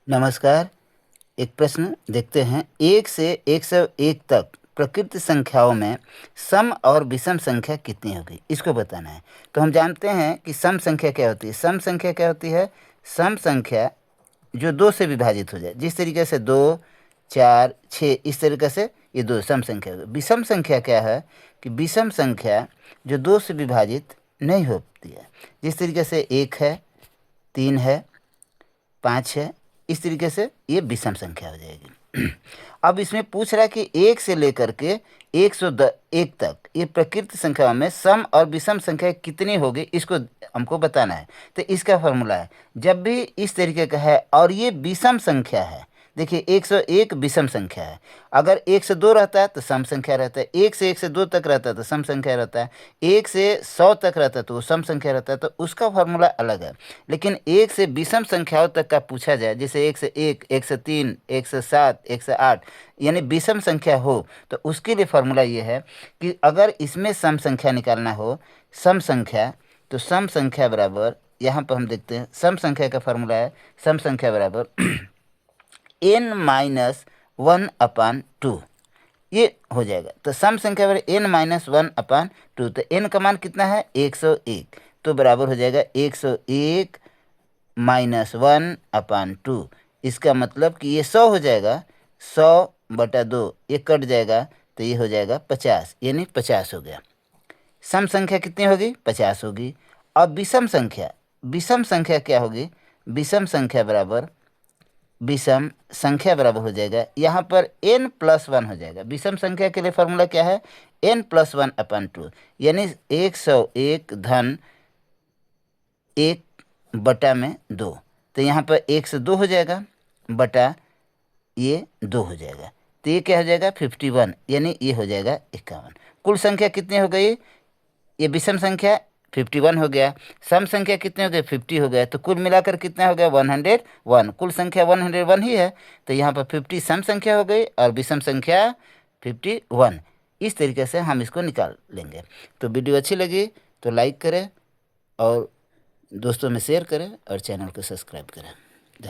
नमस्कार। एक प्रश्न देखते हैं। 1 से 101 तक प्रकृत संख्याओं में सम और विषम संख्या कितनी होगी, इसको बताना है। तो हम जानते हैं कि सम संख्या क्या होती है। सम संख्या क्या होती है? सम संख्या जो 2 से विभाजित हो जाए, जिस तरीके से 2, 4, 6, इस तरीके से ये 2 सम संख्या होगी। विषम संख्या क्या है कि विषम संख्या जो 2 से विभाजित नहीं होती है, जिस तरीके से 1 है, 3 है, 5 है, इस तरीके से ये विषम संख्या हो जाएगी। अब इसमें पूछ रहा है कि 1 से लेकर के 101 तक ये प्रकृत संख्याओं में सम और विषम संख्या कितनी होगी, इसको हमको बताना है। तो इसका फॉर्मूला है, जब भी इस तरीके का है और ये विषम संख्या है, देखिए 101 विषम संख्या है। अगर 1 से 2 रहता है तो सम संख्या रहता है, 1 से 2 तक रहता है तो सम संख्या रहता है, 1 से 100 तक रहता है तो वो सम संख्या रहता है। तो उसका फॉर्मूला अलग है। लेकिन 1 से विषम संख्याओं तक का पूछा जाए, जैसे 1 से 1, 1 से 3, 1 से 7, 1 से 8, यानी विषम संख्या हो, तो उसके लिए फॉर्मूला ये है कि अगर इसमें सम संख्या निकालना हो, सम संख्या, तो सम संख्या बराबर, यहाँ पर हम देखते हैं सम संख्या का फॉर्मूला है, सम संख्या बराबर n-1/2, ये हो जाएगा। तो सम संख्या बराबर n-1/2। तो n का मान कितना है? 101। तो बराबर हो जाएगा 101 - 1/2। इसका मतलब कि ये 100 हो जाएगा, 100/2, ये कट जाएगा तो ये हो जाएगा 50, यानी 50 हो गया। सम संख्या कितनी होगी? 50 होगी। अब विषम संख्या, विषम संख्या क्या होगी? विषम संख्या बराबर हो जाएगा, यहाँ पर n+1 हो जाएगा। विषम संख्या के लिए फॉर्मूला क्या है? n+1/2, यानी 101 धन 1/2। तो यहाँ पर 1 से 2 हो जाएगा, बटा ये 2 हो जाएगा, तो ये क्या हो जाएगा? 51, यानी ये हो जाएगा 51। कुल संख्या कितनी हो गई? ये विषम संख्या 51 हो गया, सम संख्या कितने हो गए? 50 हो गया। तो कुल मिलाकर कितना हो गया? 101। कुल संख्या 101 ही है, तो यहाँ पर 50 सम संख्या हो गई और विषम संख्या 51। इस तरीके से हम इसको निकाल लेंगे। तो वीडियो अच्छी लगी तो लाइक करें और दोस्तों में शेयर करें और चैनल को सब्सक्राइब करें।